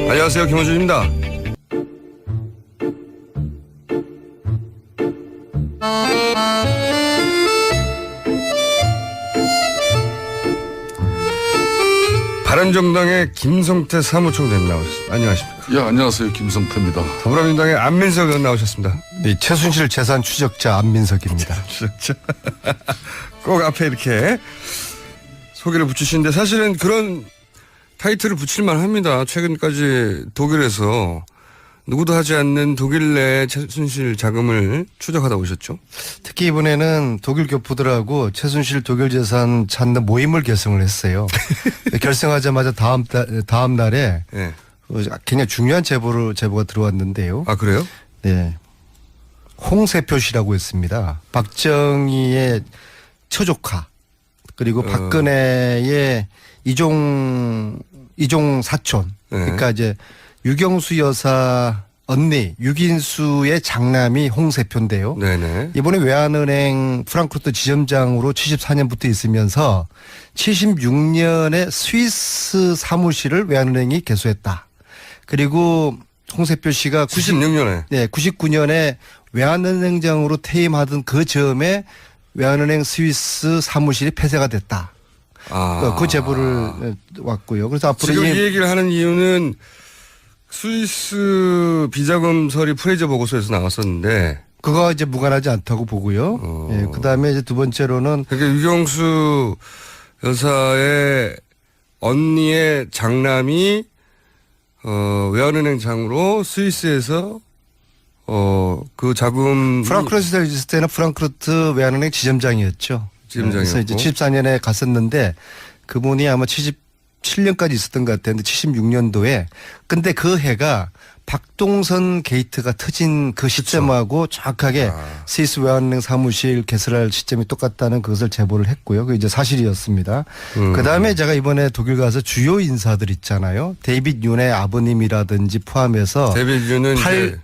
안녕하세요, 김호준입니다. 바른정당의 김성태 사무총장님 나오셨습니다. 안녕하십니까? 예, 안녕하세요. 김성태입니다. 더불어민주당의 안민석 의원 나오셨습니다. 네, 최순실 재산 추적자 안민석입니다. 추적자. 꼭 앞에 이렇게 소개를 붙이시는데 사실은 그런 타이틀을 붙일만 합니다. 최근까지 독일에서 누구도 하지 않는 독일 내 최순실 자금을 추적하다 오셨죠? 특히 이번에는 독일 교포들하고 최순실 독일 재산 찾는 모임을 결성을 했어요. 결성하자마자 다음 날에 네. 굉장히 중요한 제보가 들어왔는데요. 아, 그래요? 네, 홍세표 씨라고 했습니다. 박정희의 처조카 그리고 박근혜의 이종 사촌. 네. 그러니까 이제 유경수 여사 언니 유긴수의 장남이 홍세표인데요. 네네. 이번에 외환은행 프랑크푸르트 지점장으로 74년부터 있으면서 76년에 스위스 사무실을 외환은행이 개소했다. 그리고 홍세표 씨가 96년에. 네, 99년에 외환은행장으로 퇴임하던 그 즈음에 외환은행 스위스 사무실이 폐쇄가 됐다. 아. 그 제보를 왔고요. 그래서 앞으로 지금 이 얘기를 하는 이유는 스위스 비자금 서류 보고서에서 나왔었는데 그거 이제 무관하지 않다고 보고요. 예, 그다음에 이제 두 번째로는 그러니까 유경수 여사의 언니의 장남이 외환은행장으로 스위스에서 그 자금 프랑크푸르트에 있을 때는 프랑크푸르트 외환은행 지점장이었죠. 지점장이었고. 그래서 이제 74년에 갔었는데 그분이 아마 77년까지 있었던 것 같았는데 76년도에 근데 그 해가 박동선 게이트가 터진 그 시점하고 정확하게 스위스 외환은행 사무실 개설할 시점이 똑같다는 그것을 제보를 했고요. 그게 이제 사실이었습니다. 그다음에 제가 이번에 독일 가서 주요 인사들 있잖아요. 데이빗 윤의 아버님이라든지 포함해서 데이빗 윤은 이제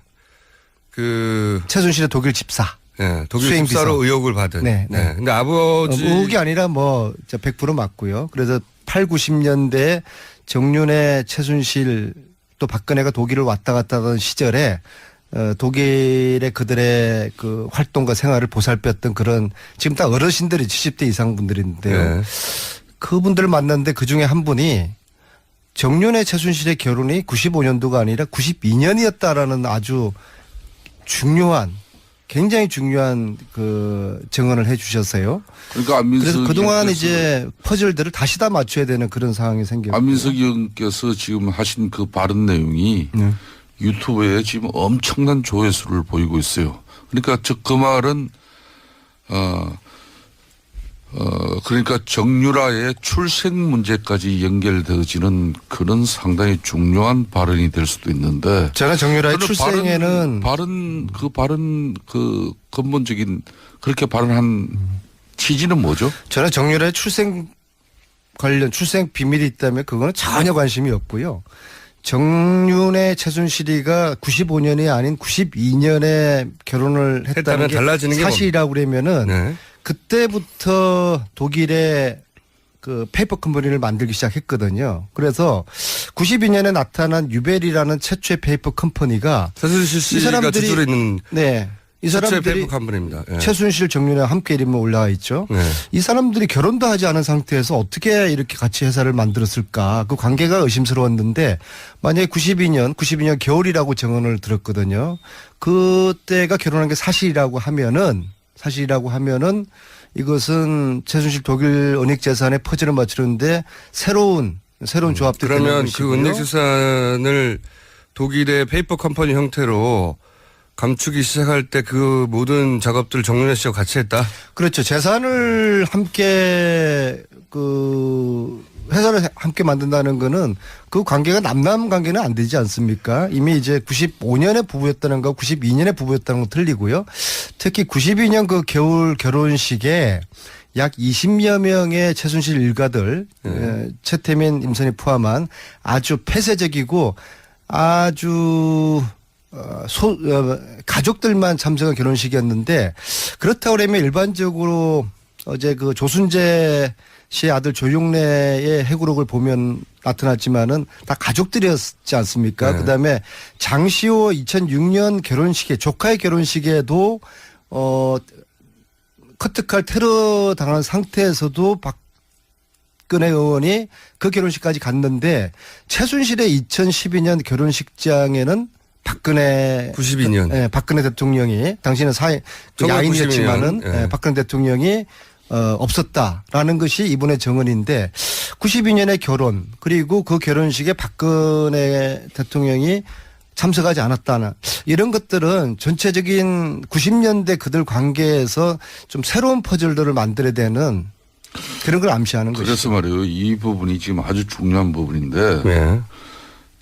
그 최순실의 독일 집사. 네, 독일 수행비서. 집사로 의혹을 받은. 네, 네. 네. 근데 아버지 의혹이 아니라 뭐 100% 맞고요. 그래서 8, 90년대에 정윤회, 최순실 또 박근혜가 독일을 왔다 갔다 하던 시절에 독일의 그들의 그 활동과 생활을 보살폈던 그런 지금 다 어르신들이 70대 이상 분들인데요. 네. 그분들을 만났는데 그중에 한 분이 정윤회, 최순실의 결혼이 95년도가 아니라 92년이었다라는 아주 굉장히 중요한 그 증언을 해 주셨어요. 그러니까 안민석 그래서 그동안 의원께서 이제 퍼즐들을 다시 다 맞춰야 되는 그런 상황이 생겼고. 안민석 의원께서 지금 하신 그 발언 내용이 유튜브에 지금 엄청난 조회수를 보이고 있어요. 그러니까 그 말은 그러니까 정유라의 출생 문제까지 연결되어지는 그런 상당히 중요한 발언이 될 수도 있는데. 제가 정유라의 출생에는 발언 그 근본적인 그렇게 발언한 취지는 뭐죠? 저는 정유라의 출생 비밀이 있다면 그거는 전혀 관심이 없고요. 정윤의 최순실이가 95년이 아닌 92년에 결혼을 했다는 게 달라지는 게 사실이라고 그러면은 네. 그때부터 독일의 그 페이퍼 컴퍼니를 만들기 시작했거든요. 그래서 92년에 나타난 유벨이라는 최초의 페이퍼 컴퍼니가 최순실 씨가 주주로 있는 네. 이 최초의 사람들이 페이퍼 컴퍼니입니다. 네. 최순실 정윤회와 함께 이름이 올라와 있죠. 네. 이 사람들이 결혼도 하지 않은 상태에서 어떻게 이렇게 같이 회사를 만들었을까. 그 관계가 의심스러웠는데 만약에 92년 겨울이라고 증언을 들었거든요. 그때가 결혼한 게 사실이라고 하면은 이것은 최순실 독일 은닉재산의 퍼즐을 맞추는데 새로운 조합들이 되는 그러면 것이고요. 그 은닉재산을 독일의 페이퍼 컴퍼니 형태로 감추기 시작할 때 그 모든 작업들을 정윤회 씨와 같이 했다? 그렇죠. 재산을 함께 회사를 함께 만든다는 거는 그 관계가 남남 관계는 안 되지 않습니까? 이미 이제 95년에 부부였다는 거 92년에 부부였다는 거 틀리고요. 특히 92년 그 겨울 결혼식에 약 20여 명의 최순실 일가들, 최태민, 임선희 포함한 아주 폐쇄적이고 아주 가족들만 참석한 결혼식이었는데 그렇다고 그러면 일반적으로 어제 그 조순재 씨의 아들 조용래의 해고록을 보면 나타났지만은 다 가족들이었지 않습니까? 네. 그다음에 장시호 2006년 결혼식에 조카의 결혼식에도 커트칼 테러 당한 상태에서도 박근혜 의원이 그 결혼식까지 갔는데 최순실의 2012년 결혼식장에는 박근혜 92년. 예, 박근혜 대통령이 당시는 야인이었지만은 1992년. 예. 박근혜 대통령이 없었다라는 것이 이분의 정언인데 92년에 결혼 그리고 그 결혼식에 박근혜 대통령이 참석하지 않았다는 이런 것들은 전체적인 90년대 그들 관계에서 좀 새로운 퍼즐들을 만들어야 되는 그런 걸 암시하는 것이죠. 그래서 말이에요. 이 부분이 지금 아주 중요한 부분인데 네.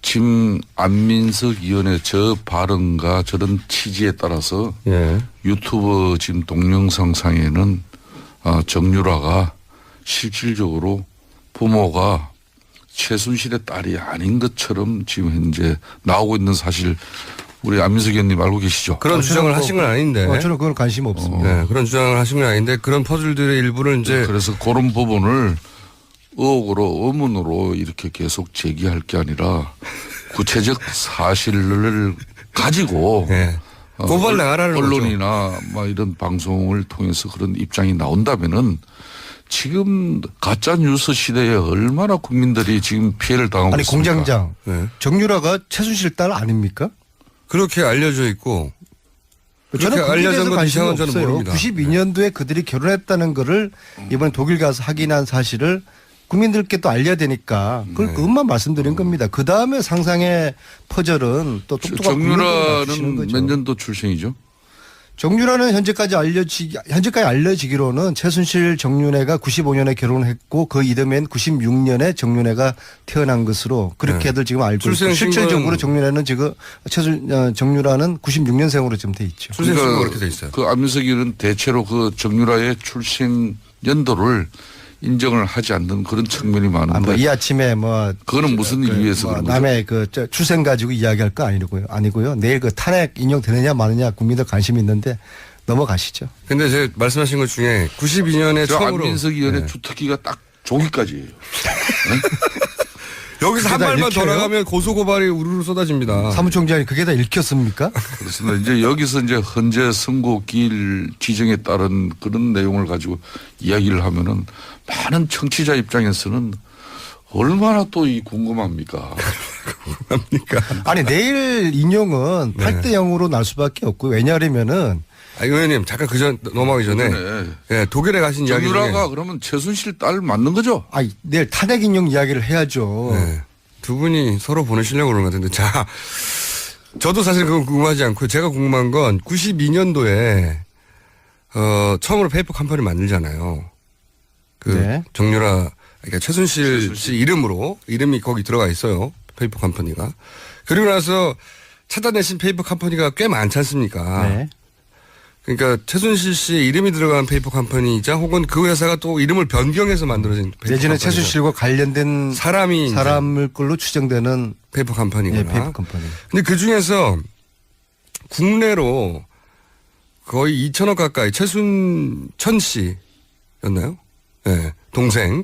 지금 안민석 의원의 저 발언과 저런 취지에 따라서 예. 유튜브 지금 동영상상에는 정유라가 실질적으로 부모가 최순실의 딸이 아닌 것처럼 지금 현재 나오고 있는 사실 우리 안민석 의원님 알고 계시죠? 그런 주장을 하신 건 아닌데. 저는 그건 관심 없습니다. 네, 그런 주장을 하신 건 아닌데 그런 퍼즐들의 일부를 이제 그래서 그런 부분을 의혹으로 의문으로 이렇게 계속 제기할 게 아니라 구체적 사실을 가지고 네. 고발 나가라는 거죠. 언론이나 막 이런 방송을 통해서 그런 입장이 나온다면은 지금 가짜 뉴스 시대에 얼마나 국민들이 지금 피해를 당하고 아니 있습니까? 공장장 네. 정유라가 최순실 딸 아닙니까? 그렇게 알려져 있고 그렇게 저는 알려진 건 관심이 이상한 저는 없어요. 모릅니다. 92년도에 그들이 결혼했다는 거를 이번에 독일 가서 확인한 사실을 국민들께 또 알려야 되니까 그것만 말씀드린 겁니다. 그 다음에 상상의 퍼즐은 또 똑똑한 국민들이 맞추시는 정유라는 거죠. 몇 년도 출생이죠? 정유라는 현재까지 알려지기로는 최순실 정윤회가 95년에 결혼했고 그 이듬해인 96년에 정윤회가 태어난 것으로 그렇게들 지금 알고 있고 출생 실질적으로 신고는- 정윤회는 지금 정유라는 96년생으로 지금 돼 있죠. 출생신고 그렇게 돼 있어요. 그 안민석 의원은 대체로 그 정유라의 출생 연도를 인정을 하지 않는 그런 측면이 많은데 이 아침에 뭐 그거는 무슨 이유에서 그런 거죠? 남의 출생 가지고 이야기할 거 아니고요. 내일 그 탄핵 인용되느냐 마느냐 국민들 관심이 있는데 넘어가시죠. 근데 제가 말씀하신 것 중에 92년에 저 처음으로 안민석 의원의 네. 주특기가 딱 조기까지예요. 여기서 한 그게 다 발만 더 읽혀요? 나가면 고소고발이 우르르 쏟아집니다. 사무총장이 그게 다 읽혔습니까? 그렇습니다. 이제 여기서 이제 헌재 선고기일 지정에 따른 그런 내용을 가지고 이야기를 하면은 많은 청취자 입장에서는 얼마나 또 이 궁금합니까? 아니 내일 인용은 8대 0으로 날 수밖에 없고 왜냐하면은 의원님 잠깐 그전 넘어가기 전에 네. 예, 독일에 가신 이야기 중에 정유라가 그러면 최순실 딸 맞는 거죠? 내일 탄핵 인용 이야기를 해야죠. 네. 두 분이 서로 보내시려고 그러는 것 같은데 자 저도 사실 그건 궁금하지 않고 제가 궁금한 건 92년도에 처음으로 페이퍼 컴퍼니 만들잖아요. 그 네. 정유라 그러니까 최순실 씨 이름이 거기 들어가 있어요. 페이퍼 컴퍼니가. 그리고 나서 찾아내신 페이퍼 컴퍼니가 꽤 많지 않습니까? 네. 그러니까 최순실 씨의 이름이 들어간 페이퍼 컴퍼니이자 혹은 그 회사가 또 이름을 변경해서 만들어진 페이퍼 내지는 컴퍼니죠. 최순실과 관련된 사람이 사람을 걸로 추정되는 페이퍼 컴퍼니구나. 페이퍼 컴퍼니. 근데 그 중에서 국내로 거의 2천억 가까이 최순천 씨였나요? 네, 동생.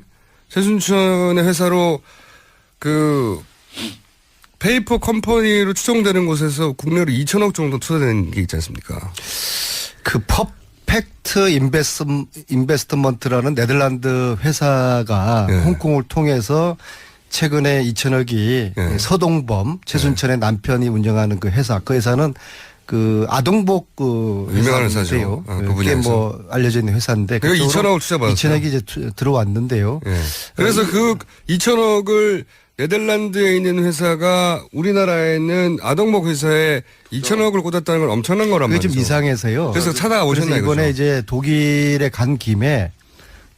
최순천의 회사로 그 페이퍼 컴퍼니로 추정되는 곳에서 국내로 2천억 정도 투자된 게 있지 않습니까? 그 퍼펙트 인베스트먼트라는 네덜란드 회사가 네. 홍콩을 통해서 최근에 2천억이 네. 서동범 최순천의 남편이 운영하는 그 회사는 그 아동복 그 유명한 회사인데요. 회사죠. 그 그게 분야에서. 뭐 알려져 있는 회사인데 그거 2천억을 투자받았어요. 2천억이 이제 들어왔는데요. 예. 그래서 그 2천억을 네덜란드에 있는 회사가 우리나라에 있는 아동복 회사에 2천억을 꽂았다는 건 엄청난 거란 그게 말이죠. 좀 이상해서요. 그래서 찾아가 그래서 오셨나요? 이번에 이제 독일에 간 김에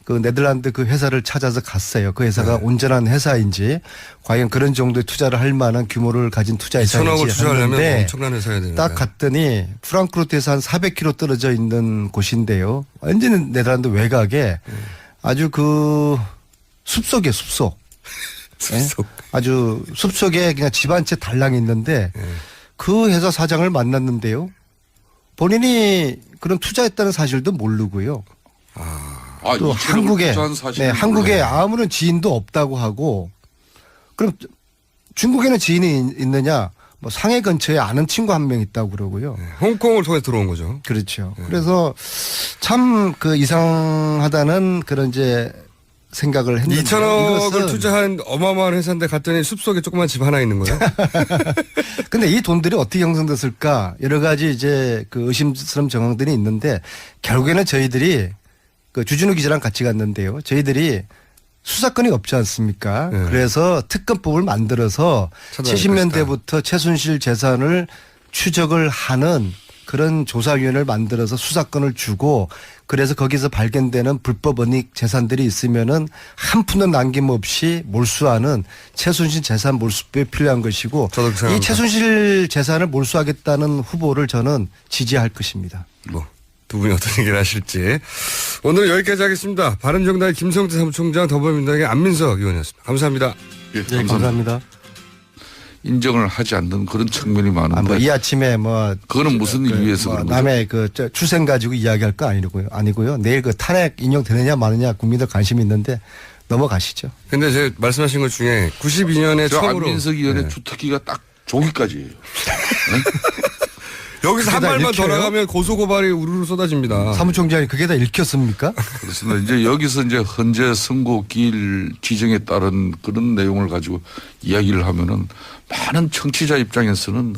그 네덜란드 그 회사를 찾아서 갔어요. 그 회사가 온전한 회사인지 과연 그런 정도의 투자를 할 만한 규모를 가진 투자 2천억을 회사인지 투자하려면 했는데 엄청난 회사야 되는데. 딱 갔더니 프랑크푸르트에서 한 400km 떨어져 있는 곳인데요. 완전히 네덜란드 외곽에 아주 그 숲속이에요, 숲속. 숲속. 예? 아주 숲속에 그냥 집 한 채 달랑 있는데 그 회사 사장을 만났는데요. 본인이 그런 투자했다는 사실도 모르고요. 또 한국에 한국에 아무런 지인도 없다고 하고 그럼 중국에는 지인이 있느냐? 뭐 상해 근처에 아는 친구 한 명 있다고 그러고요. 홍콩을 통해 들어온 거죠. 그렇죠. 그래서 참 그 이상하다는 그런 이제 생각을 했는데 2천억을 투자한 어마어마한 회사인데 갔더니 숲속에 조그만 집 하나 있는 거예요. 근데 이 돈들이 어떻게 형성됐을까? 여러 가지 이제 그 의심스러운 정황들이 있는데 결국에는 저희들이 그 주진우 기자랑 같이 갔는데요. 저희들이 수사권이 없지 않습니까? 네. 그래서 특검법을 만들어서 찾아낼 70년대부터 최순실 재산을 추적을 하는 그런 조사위원회를 만들어서 수사권을 주고 그래서 거기서 발견되는 불법 은닉 재산들이 있으면은 한 푼도 남김없이 몰수하는 최순실 재산 몰수법이 필요한 것이고 저도 그렇게 생각합니다. 이 최순실 재산을 몰수하겠다는 후보를 저는 지지할 것입니다. 뭐 두 분이 어떤 얘기를 하실지. 오늘은 여기까지 하겠습니다. 바른정당의 김성태 사무총장, 더불어민주당의 안민석 의원이었습니다. 감사합니다. 예, 네, 감사합니다. 인정을 하지 않는 그런 측면이 많은데. 뭐 이 아침에 뭐 그거는 무슨 이유에서 그런 거죠? 남의 그 출생 가지고 이야기할 거 아니고요. 내일 그 탄핵 인용되느냐 마느냐 국민들 관심이 있는데 넘어가시죠. 근데 제가 말씀하신 것 중에 92년에 저 처음으로 안민석 의원의 주특기가 딱 조기까지예요. 여기서 한 그게 다 발만 더 읽혀요? 나가면 고소고발이 우르르 쏟아집니다. 사무총장이 그게 다 읽혔습니까? 그렇습니다. 이제 여기서 이제 헌재 선고기일 지정에 따른 그런 내용을 가지고 이야기를 하면은 많은 청취자 입장에서는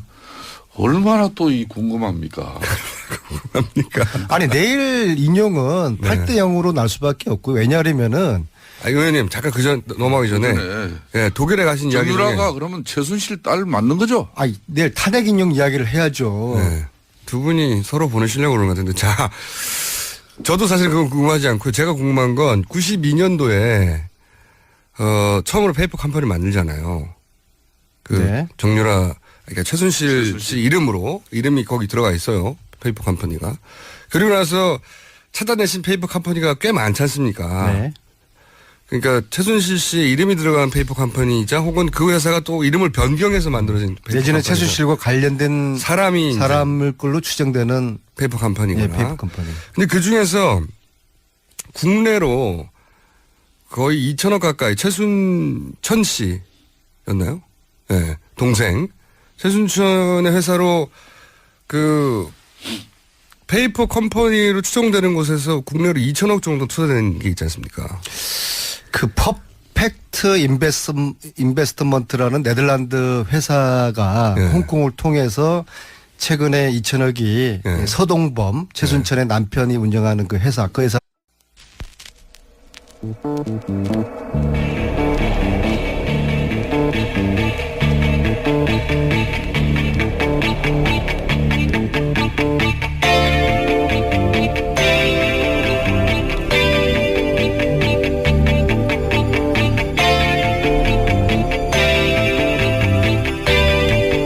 얼마나 또 이 궁금합니까? 아니 내일 인용은 8대 0으로 날 수밖에 없고 왜냐하면은 의원님 잠깐 그전 넘어가기 전에 예, 독일에 가신 이야기 중에 정유라가 그러면 최순실 딸 맞는 거죠? 아니 내일 탄핵 인용 이야기를 해야죠. 네. 두 분이 서로 보내시려고 그러는 것 같은데 자 저도 사실 그건 궁금하지 않고 제가 궁금한 건 92년도에 처음으로 페이퍼 컴퍼니 만들잖아요. 그 네. 정유라 그러니까 최순실 씨 이름이 거기 들어가 있어요. 페이퍼 컴퍼니가. 그리고 나서 찾아내신 페이퍼 컴퍼니가 꽤 많지 않습니까? 네. 그러니까 최순실 씨의 이름이 들어간 페이퍼 컴퍼니이자 혹은 그 회사가 또 이름을 변경해서 만들어진 페이퍼 내지는 컴퍼니죠. 최순실과 관련된 사람을 걸로 추정되는 페이퍼 컴퍼니구나. 예, 페이퍼 컴퍼니. 근데 그 중에서 국내로 거의 2천억 가까이 최순천 씨였나요? 네, 동생. 최순천의 회사로 그 페이퍼 컴퍼니로 추정되는 곳에서 국내로 2천억 정도 투자된 게 있지 않습니까? 그 퍼펙트 인베스트먼트라는 네덜란드 회사가 네. 홍콩을 통해서 최근에 2천억이 네. 서동범 최순천의 남편이 운영하는 그 회사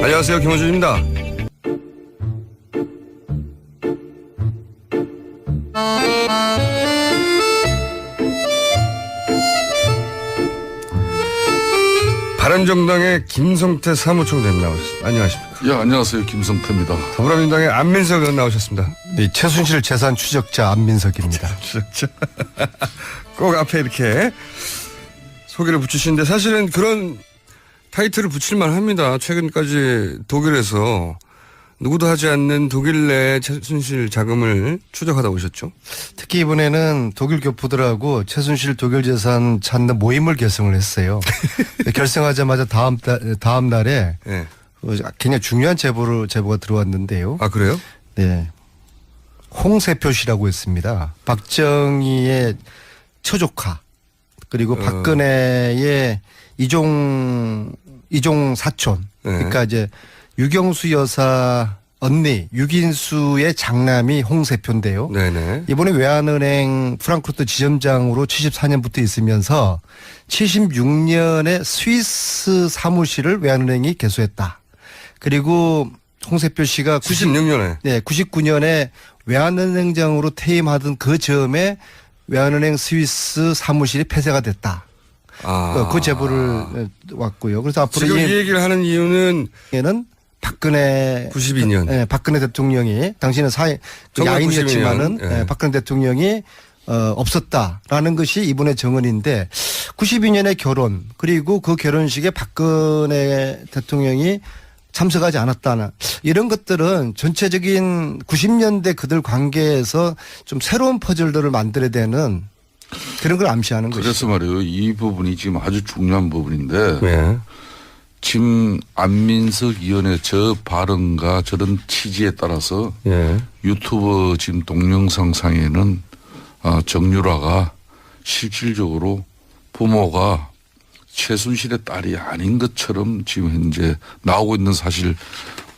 안녕하세요. 김원준입니다. 바른정당의 김성태 사무총장님 나오셨습니다. 안녕하십니까. 예, 안녕하세요. 김성태입니다. 더불어민주당의 안민석 의원 나오셨습니다. 네, 최순실 재산 추적자 안민석입니다. 꼭 앞에 이렇게 소개를 붙이시는데 사실은 그런 타이틀을 붙일만 합니다. 최근까지 독일에서 누구도 하지 않는 독일 내 최순실 자금을 추적하다 오셨죠. 특히 이번에는 독일 교포들하고 최순실 독일 재산 찾는 모임을 결성을 했어요. 결성하자마자 다음 날에 네. 굉장히 중요한 제보가 들어왔는데요. 아 그래요? 네. 홍세표 씨라고 했습니다. 박정희의 처조카 그리고 박근혜의 이종 사촌. 네. 그러니까 이제 유경수 여사 언니 유긴수의 장남이 홍세표인데요. 네네. 이번에 외환은행 프랑크푸르트 지점장으로 74년부터 있으면서 76년에 스위스 사무실을 외환은행이 개소했다. 그리고 홍세표 씨가 96년에. 네, 99년에 외환은행장으로 퇴임하던 그 즈음에 외환은행 스위스 사무실이 폐쇄가 됐다. 그 제보를 왔고요. 그래서 앞으로 지금 이 얘기를 하는 이유는 에는 박근혜 92년. 네, 박근혜 대통령이 당시는 야인이었지만은 92년. 예. 박근혜 대통령이 없었다라는 것이 이번의 정언인데 92년에 결혼 그리고 그 결혼식에 박근혜 대통령이 참석하지 않았다는 이런 것들은 전체적인 90년대 그들 관계에서 좀 새로운 퍼즐들을 만들어야 되는 그런 걸 암시하는 것이죠. 그래서 말이에요. 이 부분이 지금 아주 중요한 부분인데 예. 지금 안민석 의원의 저 발언과 저런 취지에 따라서 예. 유튜브 지금 동영상상에는 정유라가 실질적으로 부모가 최순실의 딸이 아닌 것처럼 지금 현재 나오고 있는 사실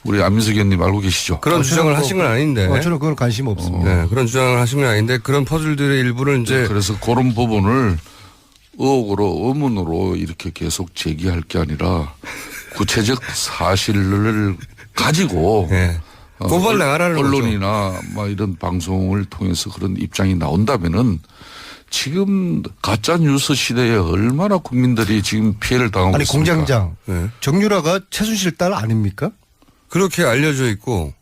우리 안민석 의원님 알고 계시죠? 그런 주장을 하신 건 아닌데. 저는 그건 관심 없습니다. 네, 그런 주장을 하신 건 아닌데 그런 퍼즐들의 일부를 이제 그래서 그런 부분을 의혹으로 의문으로 이렇게 계속 제기할 게 아니라 구체적 사실을 가지고 예. 고발 나가라는 거죠. 언론이나 막 이런 방송을 통해서 그런 입장이 나온다면은 지금 가짜 뉴스 시대에 얼마나 국민들이 지금 피해를 당하고 아니 있습니까? 공장장 네. 정유라가 최순실 딸 아닙니까? 그렇게 알려져 있고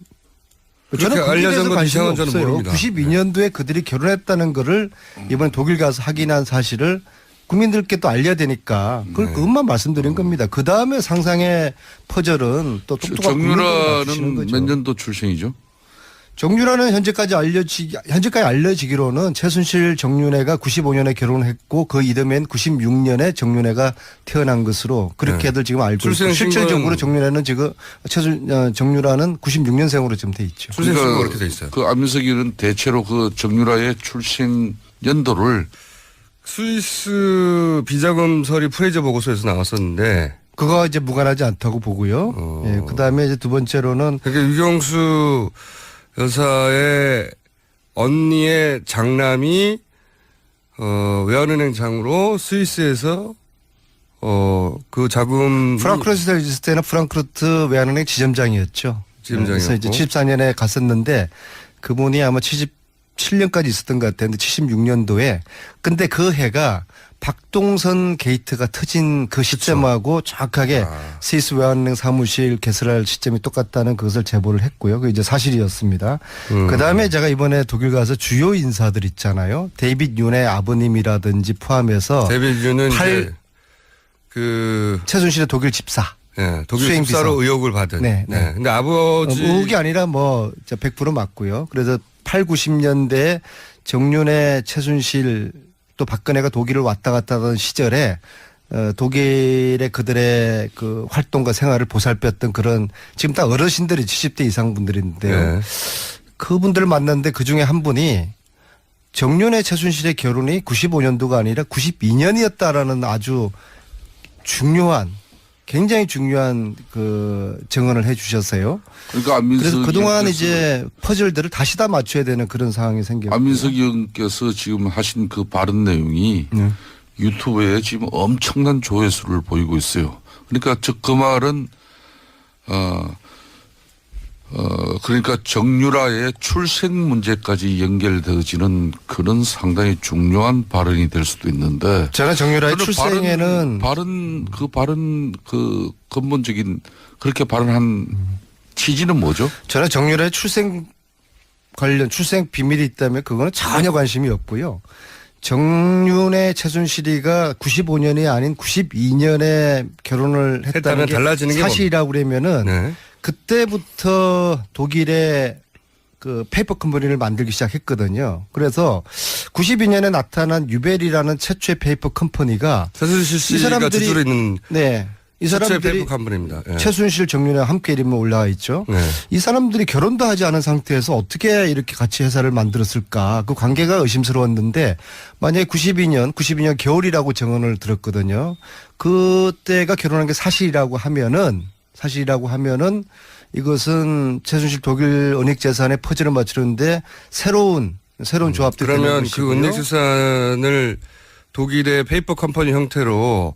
그렇게 저는 알려진 건 관심이 이상한 저는 없어요. 모릅니다. 92년도에 그들이 결혼했다는 거를 이번에 독일 가서 확인한 사실을 국민들께 또 알려야 되니까 그것만 말씀드린 겁니다. 그 다음에 상상의 퍼즐은 또 똑똑한 국민들이 맞추시는 정유라는 거죠. 몇 년도 출생이죠? 정유라는 현재까지 알려지기로는 최순실 정윤회가 95년에 결혼했고 그 이듬해인 96년에 정윤회가 태어난 것으로 그렇게들 지금 알고 있고 실질적으로 정윤회는 지금 정유라는 96년생으로 지금 돼 있죠. 출생신고 그렇게 돼 있어요. 그 안민석 의원은 대체로 그 정유라의 출생 연도를 스위스 비자금설이 프레이저 보고서에서 나왔었는데 그거 이제 무관하지 않다고 보고요. 예, 그다음에 이제 두 번째로는 그러니까 유경수 여사의 언니의 장남이 외환은행장으로 스위스에서 그 자금 프랑크푸르트에 있을 때는 프랑크푸르트 외환은행 지점장이었죠. 그래서 이제 74년에 갔었는데 그분이 아마 77년까지 있었던 것 같았는데 76년도에 근데 그 해가 박동선 게이트가 터진 그 시점하고 정확하게 스위스 외환은행 사무실 개설할 시점이 똑같다는 그것을 제보를 했고요. 그게 이제 사실이었습니다. 그다음에 제가 이번에 독일 가서 주요 인사들 있잖아요. 데이빗 윤의 아버님이라든지 포함해서 데이빗 윤은 그 최순실의 독일 집사. 네, 독일 수행 집사로 비서. 의혹을 받은. 네, 네. 근데 아버지 의혹이 아니라 뭐 100% 맞고요. 그래서 8, 90년대에 정윤회 최순실 또 박근혜가 독일을 왔다 갔다 하던 시절에 독일의 그들의 그 활동과 생활을 보살폈던 그런 지금 다 어르신들이 70대 이상 분들인데요. 네. 그분들을 만났는데 그중에 한 분이 정윤회 최순실의 결혼이 95년도가 아니라 92년이었다라는 아주 중요한 굉장히 중요한 그 증언을 해 주셨어요. 그러니까 안민석 그래서 그동안 의원께서 이제 퍼즐들을 다시 다 맞춰야 되는 그런 상황이 생겼고. 안민석 의원께서 지금 하신 그 발언 내용이 유튜브에 지금 엄청난 조회수를 보이고 있어요. 그러니까 즉 그 말은 그러니까 정유라의 출생 문제까지 연결되어지는 그런 상당히 중요한 발언이 될 수도 있는데 저는 정유라의 저는 출생에는 발언 그 근본적인 그렇게 발언한 취지는 뭐죠? 저는 정유라의 출생 관련 출생 비밀이 있다면 그거는 전혀 관심이 없고요. 정윤의 최순실이가 95년이 아닌 92년에 결혼을 했다는 게 달라지는 게 사실이라고 그러면은 네. 그때부터 독일의 그 페이퍼 컴퍼니를 만들기 시작했거든요. 그래서 92년에 나타난 유벨이라는 최초의 페이퍼 컴퍼니가 최순실 씨가 주주로 있는 네. 이 최초의 사람들이 페이퍼 컴퍼니입니다. 네. 최순실 정윤회와 함께 이름이 올라와 있죠. 네. 이 사람들이 결혼도 하지 않은 상태에서 어떻게 이렇게 같이 회사를 만들었을까. 그 관계가 의심스러웠는데 만약에 92년 겨울이라고 증언을 들었거든요. 그때가 결혼한 게 사실이라고 하면은 이것은 최순실 독일 은닉 재산의 퍼즐을 맞추는데 새로운 조합들이 되는 그러면 것이고요. 그 은닉 재산을 독일의 페이퍼 컴퍼니 형태로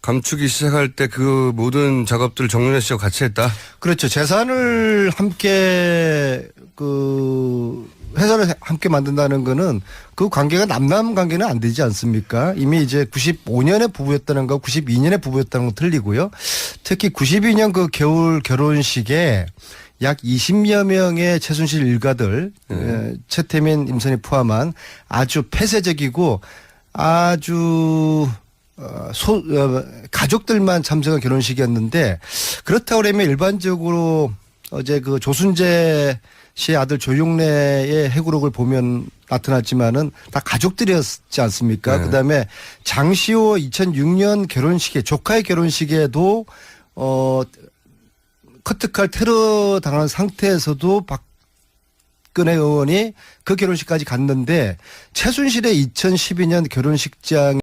감추기 시작할 때 그 모든 작업들을 정윤회 씨와 같이 했다. 그렇죠. 재산을 함께 회사를 함께 만든다는 거는 그 관계가 남남 관계는 안 되지 않습니까? 이미 이제 95년에 부부였다는 거, 92년에 부부였다는 거 틀리고요. 특히 92년 그 겨울 결혼식에 약 20여 명의 최순실 일가들, 최태민, 임선희 포함한 아주 폐쇄적이고 아주 가족들만 참석한 결혼식이었는데 그렇다고 그러면 일반적으로 어제 그 조순재 씨의 아들 조용래의 해고록을 보면 나타났지만은 다 가족들이었지 않습니까? 네. 그다음에 장시호 2006년 결혼식에 조카의 결혼식에도 커트칼 테러 당한 상태에서도 박근혜 의원이 그 결혼식까지 갔는데 최순실의 2012년 결혼식장